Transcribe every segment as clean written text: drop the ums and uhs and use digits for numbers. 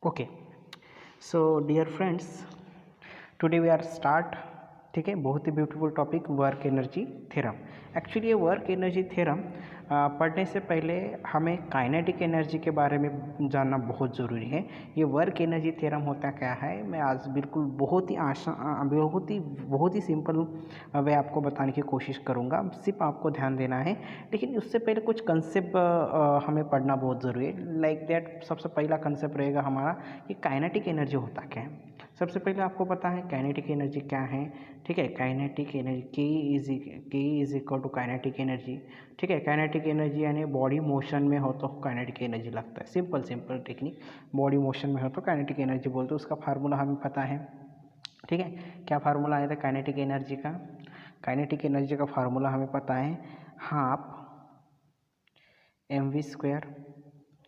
Okay, so dear friends, today we are start. ठीक है, बहुत ही beautiful topic work energy theorem. Actually ये वर्क एनर्जी थ्योरम पढ़ने से पहले हमें काइनेटिक एनर्जी के बारे में जानना बहुत ज़रूरी है। ये वर्क एनर्जी थ्योरम होता क्या है, मैं आज बिल्कुल बहुत ही सिंपल वे आपको बताने की कोशिश करूँगा। सिर्फ आपको ध्यान देना है, लेकिन उससे पहले कुछ कंसेप्ट हमें पढ़ना बहुत ज़रूरी है। लाइक दैट सबसे पहला कंसेप्ट रहेगा हमारा कि काइनेटिक एनर्जी होता क्या है। सबसे पहले आपको पता है काइनेटिक एनर्जी क्या है। ठीक है, kinetic energy K is equal to kinetic energy. ठीक है, काइनेटिक एनर्जी यानी बॉडी मोशन में हो तो काइनेटिक एनर्जी लगता है। सिंपल टेक्निक, बॉडी मोशन में हो तो काइनेटिक एनर्जी बोलते हैं। उसका फार्मूला हमें पता है। ठीक है, क्या फार्मूला आया था काइनेटिक एनर्जी का? काइनेटिक एनर्जी का फार्मूला हमें पता है, हाफ mv²।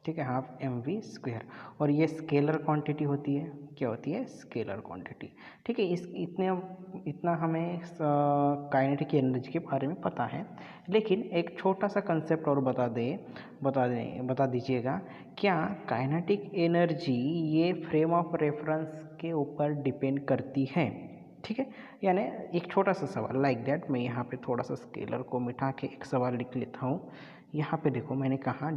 ठीक है, हाफ mv²। और ये स्केलर क्वांटिटी होती है। क्या होती है? Scalar quantity. ठीक है, इतना हमें काइनेटिक एनर्जी के बारे में पता है। लेकिन एक छोटा सा कंसेप्ट और बता दीजिएगा, क्या काइनेटिक एनर्जी ये फ्रेम ऑफ रेफरेंस के ऊपर डिपेंड करती है? ठीक है, यानी एक छोटा सा सवाल लाइक दैट, मैं यहाँ पे थोड़ा सा स्केलर को मिटा के एक सवाल लिख लेता हूँ। यहाँ पे देखो, मैंने कहा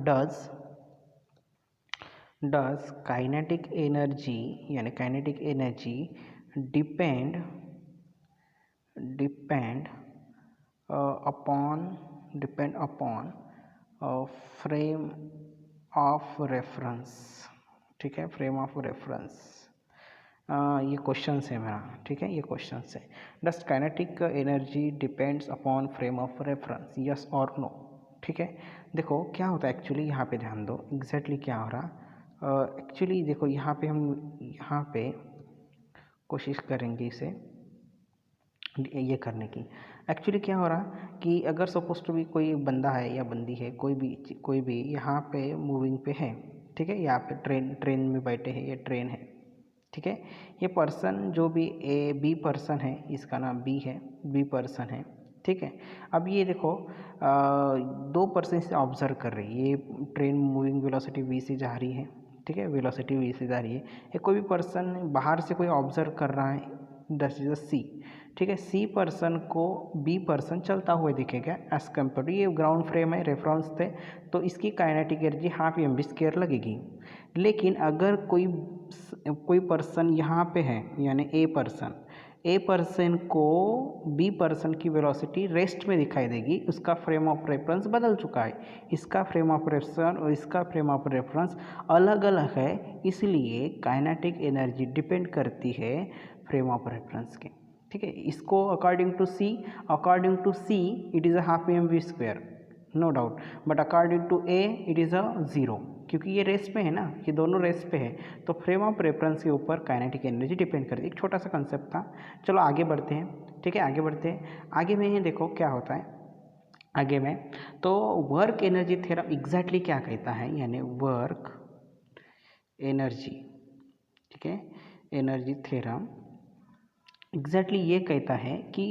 डज काइनेटिक एनर्जी यानी kinetic energy depend upon frame of reference. ठीक है, फ्रेम ऑफ रेफरेंस। ये क्वेश्चन है मेरा। ठीक है, ये क्वेश्चन है, does kinetic energy depends upon frame of reference, yes और नो? ठीक है, देखो क्या होता है एक्चुअली, यहाँ पे ध्यान दो एग्जैक्टली क्या हो रहा। एक्चुअली देखो, यहाँ पे कोशिश करेंगे इसे ये करने की। एक्चुअली क्या हो रहा कि अगर सपोज टू भी कोई बंदा है या बंदी है, कोई भी यहाँ पे मूविंग पे है। ठीक है, यहाँ पे ट्रेन में बैठे हैं, ये ट्रेन है। ठीक है, ये पर्सन जो भी बी पर्सन है, इसका नाम बी है, बी पर्सन है। ठीक है, अब ये देखो दो पर्सन से ऑब्जर्व कर रही है। ये ट्रेन मूविंग वेलोसिटी वी से जा रही है। ठीक है, वेलोसिटी वी से जा रही है। ये कोई भी पर्सन बाहर से कोई ऑब्जर्व कर रहा है, दैट इज सी। ठीक है, सी पर्सन को बी पर्सन चलता हुआ दिखेगा एज कम्पेयर टू, ये ग्राउंड फ्रेम है, रेफरेंस थे, तो इसकी काइनेटिक एनर्जी हाफ mv² लगेगी। लेकिन अगर कोई पर्सन यहाँ पे है, यानी ए पर्सन को बी पर्सन की वेलोसिटी रेस्ट में दिखाई देगी, उसका फ्रेम ऑफ रेफरेंस बदल चुका है। इसका फ्रेम ऑफ रेफरेंस और इसका फ्रेम ऑफ रेफरेंस अलग अलग है, इसलिए काइनेटिक एनर्जी डिपेंड करती है फ्रेम ऑफ रेफरेंस के। ठीक है, इसको according to C it is a half mv², no doubt, but according to A it is a 0, क्योंकि ये रेस पे है ना, ये दोनों रेस पे है, तो फ्रेम ऑफ रेफरेंस के ऊपर काइनेटिक एनर्जी डिपेंड करती है। एक छोटा सा कंसेप्ट था। चलो आगे बढ़ते हैं। ठीक है, आगे में ही देखो क्या होता है। आगे में तो वर्क एनर्जी थ्योरम एग्जैक्टली क्या कहता है, यानी वर्क एनर्जी, ठीक है, एनर्जी थ्योरम एग्जैक्टली ये कहता है कि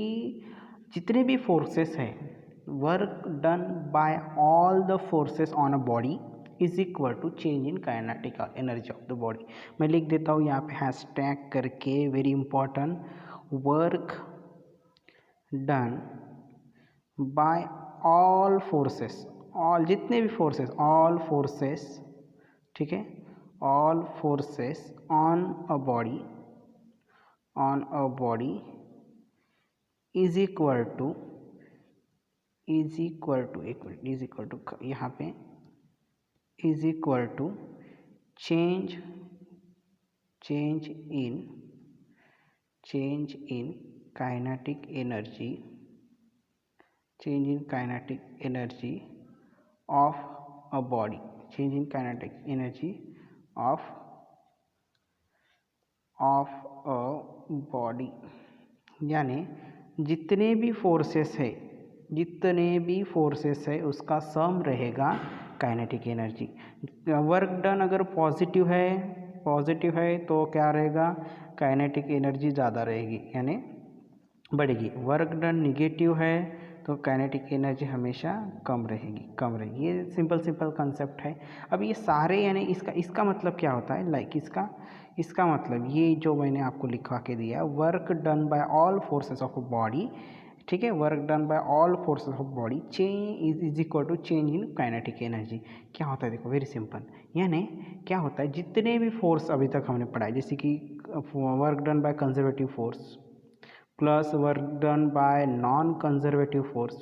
जितने भी फोर्सेस हैं, work done by all the forces on a body is equal to change in kinetic energy of the body. मैं लिख देता हूँ यहाँ पे हैशटैग करके, very important, work done by all forces, all जितने भी फोर्सेस, ऑल फोर्सेस, ठीक है, all forces on a body is equal to यहाँ पे is equal to change in kinetic energy of a body, change in kinetic energy of a body, यानी जितने भी forces है उसका सम रहेगा काइनेटिक एनर्जी। वर्क डन अगर पॉजिटिव है तो क्या रहेगा, काइनेटिक एनर्जी ज़्यादा रहेगी, यानी बढ़ेगी। वर्क डन निगेटिव है तो काइनेटिक एनर्जी हमेशा कम रहेगी। ये सिंपल कंसेप्ट है। अब ये सारे यानी इसका मतलब क्या होता है, लाइक इसका मतलब ये जो मैंने आपको लिखवा के दिया, work done by all forces of body, ठीक है, work done by all forces of body change is equal to change in kinetic energy. क्या होता है देखो, वेरी सिंपल, यानी क्या होता है, जितने भी फोर्स अभी तक हमने पढ़ाए, जैसे कि work done by conservative force plus work done bye non conservative force,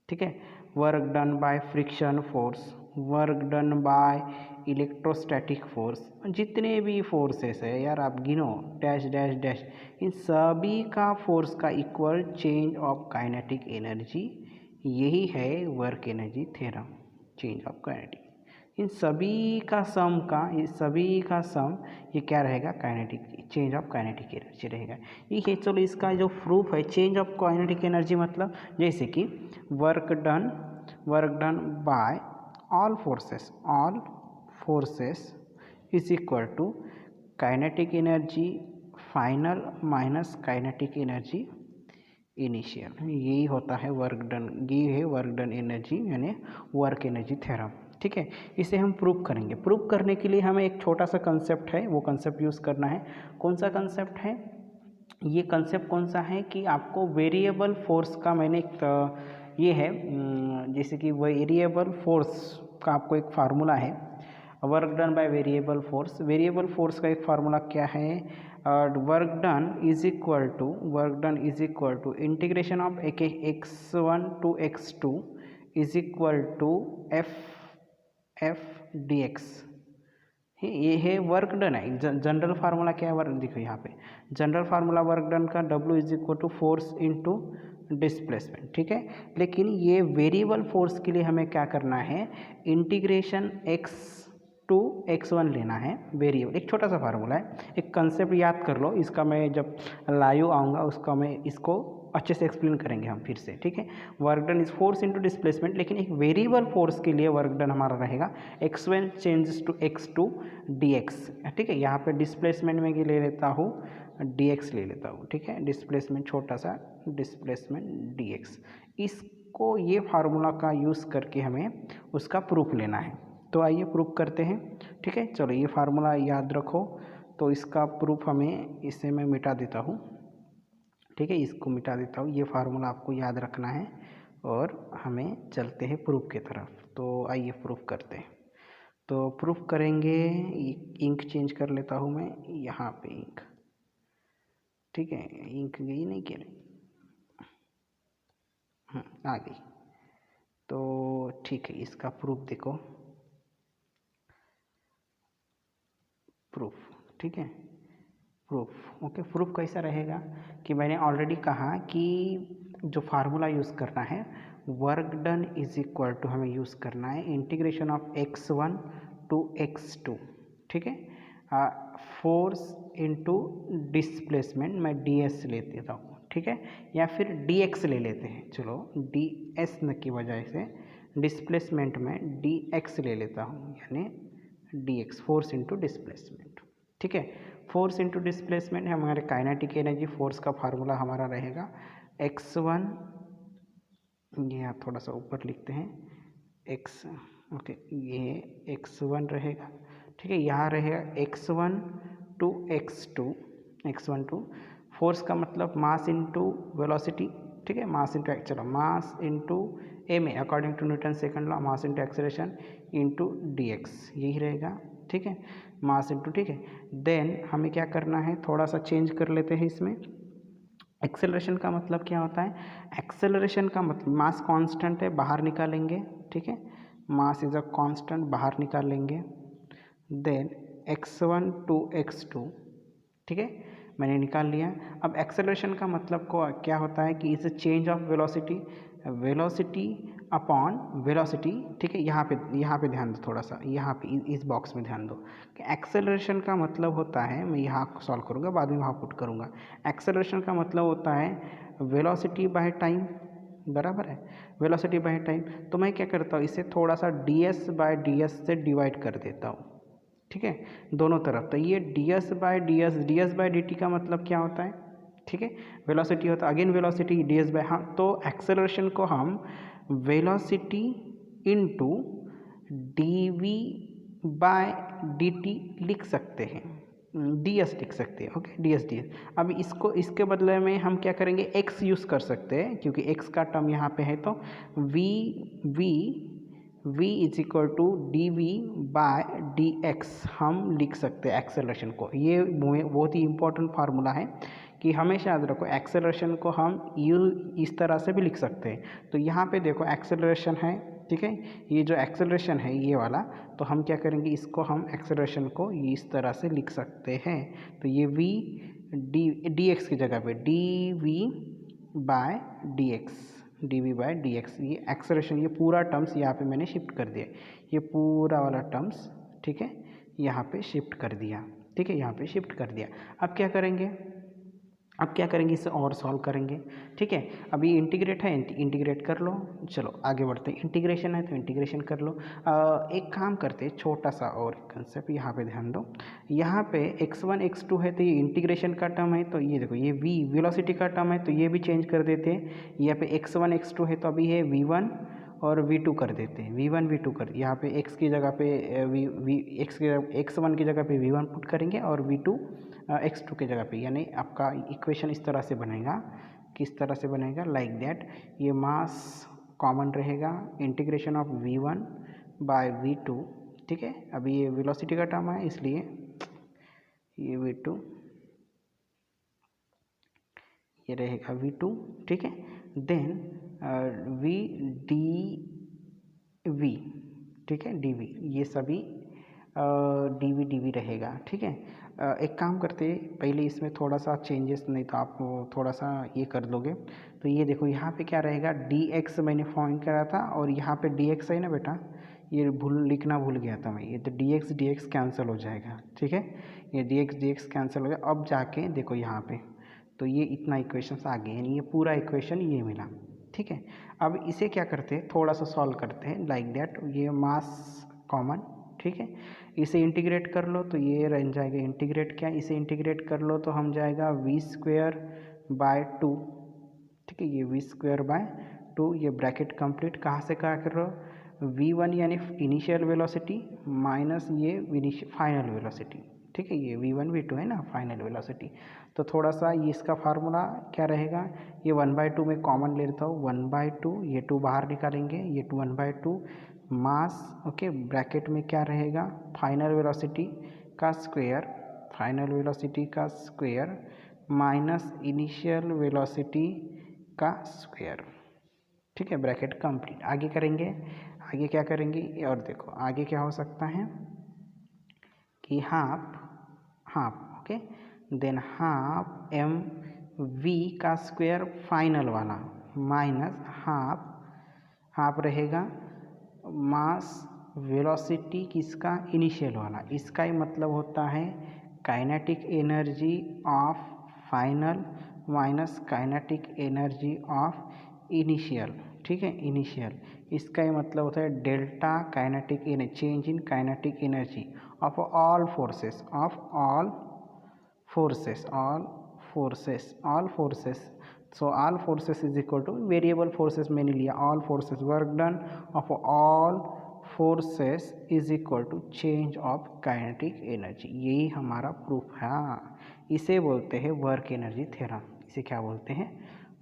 ठीक है, work done by friction force, work done by electrostatic force, जितने भी फोर्सेस है यार आप गिनो, डैश डैश डैश, इन सभी का फोर्स का equal change of kinetic energy, यही है work energy theorem, change of kinetic. इन सभी का सम ये क्या रहेगा, kinetic, change of kinetic energy रहेगा। ये है, चलो इसका जो प्रूफ है चेंज ऑफ काइनेटिक एनर्जी मतलब, जैसे कि work done by all forces is equal to kinetic energy final minus kinetic energy initial, यही होता है वर्क डन, ये है वर्क डन एनर्जी यानी वर्क एनर्जी थ्योरम, ठीक है। इसे हम प्रूव करेंगे। प्रूव करने के लिए हमें एक छोटा सा कंसेप्ट है, वो कंसेप्ट यूज़ करना है। कौन सा कंसेप्ट है ये? कंसेप्ट कौन सा है कि आपको वेरिएबल फोर्स का मैंने ये है, जैसे कि वेरिएबल फोर्स का आपको एक फार्मूला है, work done by variable force का एक फार्मूला क्या है, work done is equal to integration of x1 to x2 is equal to F D X. ये है वर्क डन है। जनरल फार्मूला क्या है, वर्क देखो यहाँ पे जनरल फार्मूला वर्क डन का W is equal to force into displacement, ठीक है। लेकिन ये वेरिएबल फोर्स के लिए हमें क्या करना है, इंटीग्रेशन x टू x1 लेना है वेरिएबल। एक छोटा सा फार्मूला है, एक कंसेप्ट याद कर लो, इसका मैं जब लाइव आऊँगा उसका मैं इसको अच्छे से एक्सप्लेन करेंगे हम फिर से, ठीक है। Work done is force into displacement, लेकिन एक वेरिएबल फोर्स के लिए वर्क डन हमारा रहेगा x1 changes to x2 dx, ठीक है। यहाँ पे डिस्प्लेसमेंट में ले लेता हूँ dx ले लेता हूँ, ठीक है, डिस्प्लेसमेंट छोटा सा डिस्प्लेसमेंट dx। इसको ये फार्मूला का यूज़ करके हमें उसका प्रूफ लेना है, तो आइए प्रूफ करते हैं, ठीक है। चलो ये फार्मूला याद रखो, तो इसका प्रूफ हमें, इसे मैं मिटा देता हूँ, ठीक है, इसको मिटा देता हूँ। ये फार्मूला आपको याद रखना है और हमें चलते हैं प्रूफ की तरफ। तो आइए प्रूफ करते हैं। तो प्रूफ करेंगे, इंक चेंज कर लेता हूँ मैं, यहाँ पे इंक, ठीक है, इंक गई नहीं क्या, आ गई। तो ठीक है, इसका प्रूफ देखो, प्रूफ, ठीक है, प्रूफ ओके। प्रूफ कैसा रहेगा कि मैंने ऑलरेडी कहा कि जो फार्मूला यूज़ करना है, work done is equal to हमें यूज़ करना है integration of x1 to x2, ठीक है, फोर्स इनटू डिस्प्लेसमेंट मैं ds ले लेता हूँ, ठीक है, या फिर dx ले लेते हैं, चलो ds न की बजाय से डिस्प्लेसमेंट में dx ले लेता हूँ, यानी dx फोर्स इनटू डिस्प्लेसमेंट, ठीक है। फोर्स इनटू डिस्प्लेसमेंट है हमारे काइनेटिक एनर्जी, फोर्स का फार्मूला हमारा रहेगा x1, ये आप थोड़ा सा ऊपर लिखते हैं x, ओके, ये x1 रहेगा, ठीक है, यहाँ रहेगा x1 to x1 to force का मतलब मास इनटू वेलोसिटी, ठीक है, मास इनटू चलो mass into M A according to Newton second law, mass into acceleration into dx, यही रहेगा, ठीक है, मास इनटू, ठीक है। देन हमें क्या करना है, थोड़ा सा चेंज कर लेते हैं इसमें। एक्सेलरेशन का मतलब क्या होता है, एक्सेलरेशन का मतलब मास कांस्टेंट है, बाहर निकालेंगे, ठीक है, मास इज अ कांस्टेंट, बाहर निकाल लेंगे। देन x1 टू x2, ठीक है, मैंने निकाल लिया। अब एक्सेलरेशन का मतलब को क्या होता है कि is a change of velocity upon velocity, ठीक है। यहाँ पे ध्यान दो, थोड़ा सा यहाँ पे इस बॉक्स में ध्यान दो कि एक्सेलरेशन का मतलब होता है, मैं यहाँ सॉल्व करूँगा बाद में वहाँ पुट करूँगा। एक्सेलरेशन का मतलब होता है वेलोसिटी बाय टाइम, बराबर है, वेलोसिटी बाय टाइम। तो मैं क्या करता हूँ, इसे थोड़ा सा ds बाय ds से डिवाइड कर देता हूँ, ठीक है, दोनों तरफ। तो ये ds बाय dt का मतलब क्या होता है, ठीक है। वेलोसिटी होता again velocity D S by, हाँ तो एक्सेलरेशन को हम velocity into D V by D T लिख सकते हैं, डी एस लिख सकते हैं। Okay, D S. अब इसको इसके बदले में हम क्या करेंगे, एक्स यूज़ कर सकते हैं क्योंकि एक्स का टर्म यहाँ पे है, तो V V v is equal to D V by D X हम लिख सकते हैं एक्सेलरेशन को। ये बहुत ही इंपॉर्टेंट फार्मूला है कि हमेशा याद रखो, एक्सेलरेशन को हम इस तरह से भी लिख सकते हैं। तो यहाँ पे देखो एक्सेलरेशन है, ठीक है, ये जो एक्सेलरेशन है ये वाला, तो हम क्या करेंगे, इसको हम एक्सेलरेशन को इस तरह से लिख सकते हैं। तो ये v डी एक्स की जगह पे D V by D X, D V by D X, ये एक्सेलरेशन, ये पूरा टर्म्स यहाँ पे मैंने शिफ्ट कर दिया, ये पूरा वाला टर्म्स, ठीक है, यहाँ पे शिफ्ट कर दिया, ठीक है, यहाँ पे शिफ्ट कर दिया। अब क्या करेंगे, इसे और सॉल्व करेंगे, ठीक है। अभी इंटीग्रेट है, इंटीग्रेट कर लो, चलो आगे बढ़ते हैं। इंटीग्रेशन है तो इंटीग्रेशन कर लो। एक काम करते हैं, छोटा सा और कंसेप्ट यहाँ पे ध्यान दो। यहाँ पे x1 x2 है तो ये इंटीग्रेशन का टर्म है, तो ये देखो ये v वेलोसिटी का टर्म है, तो ये भी चेंज कर देते हैं। यहाँ पे x1 x2 है तो अभी है v1 और v2 कर देते हैं, v1 v2 कर, यहाँ पे x की जगह पे x1 की जगह पे v1 पुट करेंगे और v2 x2 की जगह पे, यानी आपका इक्वेशन इस तरह से बनेगा, किस तरह से बनेगा, लाइक दैट। ये मास कॉमन रहेगा, integration of v1 by v2, ठीक है। अभी ये वेलोसिटी का टर्म है इसलिए ये v2 ये रहेगा v2, ठीक है। देन v डी वी, ठीक है, डी वी, ये सभी डी वी रहेगा, ठीक है। एक काम करते पहले इसमें थोड़ा सा चेंजेस, नहीं तो आप थोड़ा सा ये कर दोगे। तो ये देखो यहाँ पे क्या रहेगा, डी एक्स मैंने फाइंड करा था और यहाँ पे डी एक्स है ना बेटा, ये लिखना भूल गया था मैं, ये तो डी एक्स कैंसिल हो जाएगा, ठीक है, ये डी एक्स कैंसिल हो गया। अब जाके देखो यहाँ पे, तो ये इतना इक्वेशंस आ गए, यानी ये पूरा इक्वेशन ये मिला, ठीक है। अब इसे क्या करते हैं, थोड़ा सा सॉल्व करते हैं, लाइक दैट। ये मास कॉमन, ठीक है, इसे इंटीग्रेट कर लो तो ये रह जाएगा, इंटीग्रेट क्या, इसे इंटीग्रेट कर लो तो हम जाएगा वी स्क्वेयर बाय 2, ठीक है, ये वी स्क्वेयर बाय 2, ये ब्रैकेट कंप्लीट, कहाँ से कहाँ कर रहे हो, v1 यानी इनिशियल वेलोसिटी माइनस ये फाइनल वेलोसिटी, ठीक है, ये v1 v2 है ना फाइनल वेलोसिटी। तो थोड़ा सा ये इसका फार्मूला क्या रहेगा, ये 1/2 में कॉमन ले लेता हूँ, 1/2, ये 2 बाहर निकालेंगे, ये 2 1/2 मास, ओके, ब्रैकेट में क्या रहेगा, फाइनल वेलोसिटी का स्क्वायर, फाइनल वेलोसिटी का स्क्वायर माइनस इनिशियल वेलोसिटी का स्क्वायर, ठीक है, ब्रैकेट कंप्लीट। आगे करेंगे, आगे क्या करेंगे, और देखो आगे क्या हो सकता है कि half, okay, then half M V का स्क्वायर फाइनल वाला माइनस हाफ रहेगा मास वेलोसिटी किसका, इनिशियल वाला। इसका ही मतलब होता है kinetic energy of final minus kinetic energy of initial, ठीक है, इनिशियल। इसका ही मतलब होता है delta kinetic energy, change in kinetic energy of all forces, so all forces is equal to variable forces मैंने लिया, all forces work done of all forces is equal to change of kinetic energy, यही हमारा proof है। इसे बोलते हैं work energy theorem, इसे क्या बोलते हैं,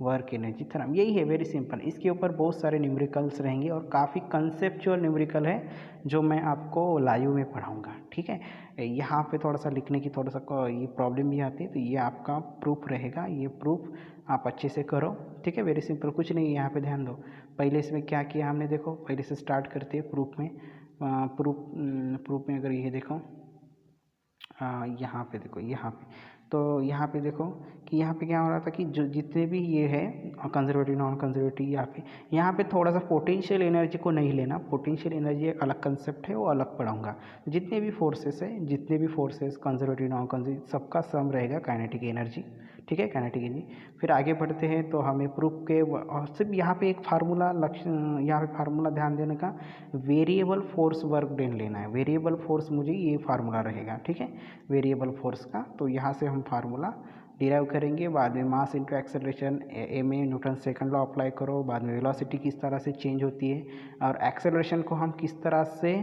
वर्क एनर्जी थ्योरम, यही है, वेरी सिंपल। इसके ऊपर बहुत सारे न्यूमेरिकल्स रहेंगे और काफ़ी कंसेप्चुअल न्यूमेरिकल है जो मैं आपको लाइव में पढ़ाऊंगा, ठीक है। यहाँ पे थोड़ा सा लिखने की थोड़ा सा ये प्रॉब्लम भी आती है, तो ये आपका प्रूफ रहेगा, ये प्रूफ आप अच्छे से करो, ठीक है, वेरी सिंपल, कुछ नहीं। यहाँ पे ध्यान दो, पहले इसमें क्या किया हमने, देखो पहले से स्टार्ट करते हैं प्रूफ में। प्रूफ में अगर ये देखो, यहाँ पे देखो, यहाँ पे देखो कि यहाँ पे क्या हो रहा था कि जो जितने भी ये है कंजर्वेटिव नॉन कंजर्वेटिव, यहाँ पे थोड़ा सा पोटेंशियल एनर्जी को नहीं लेना, पोटेंशियल एनर्जी एक अलग कंसेप्ट है, वो अलग पढ़ाऊंगा। जितने भी फोर्सेस कंजर्वेटिव नॉन कंजर्वेटिव सबका सम रहेगा काइनेटिक एनर्जी, ठीक है, काइनेटिक एनर्जी। फिर आगे बढ़ते हैं तो हमें प्रूफ के, और सिर्फ यहाँ पे एक फार्मूला यहाँ पे फार्मूला ध्यान देने का, वेरिएबल फोर्स वर्क डन लेना है, वेरिएबल फोर्स मुझे ये फार्मूला रहेगा, ठीक है, वेरिएबल फोर्स का। तो यहाँ से हम फार्मूला डिराइव करेंगे, बाद में mass into acceleration M A Newton second law apply करो, बाद में वेलोसिटी किस तरह से चेंज होती है और एक्सेलरेशन को हम किस तरह से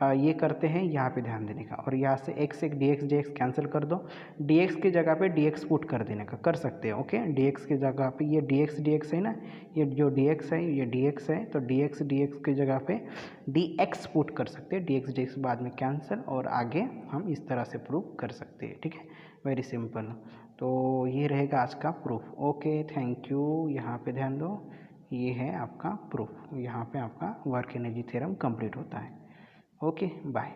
ये करते हैं, यहाँ पे ध्यान देने का। और यहाँ से x एक dx कैंसिल कर दो, dx की जगह पे dx पुट कर देने का, कर सकते हैं। ओके, dx की जगह पे ये dx है ना, ये जो dx है ये dx है, तो dx की जगह पे dx पुट कर सकते हैं, dx बाद में कैंसिल, और आगे हम इस तरह से प्रूफ कर सकते हैं। ठीक है, वेरी सिंपल। तो ये रहेगा आज का प्रूफ। Okay, thank you. यहाँ पे ध्यान दो, ये है आपका प्रूफ, यहाँ पे आपका वर्क एनर्जी थ्योरम कंप्लीट होता है। Okay, bye.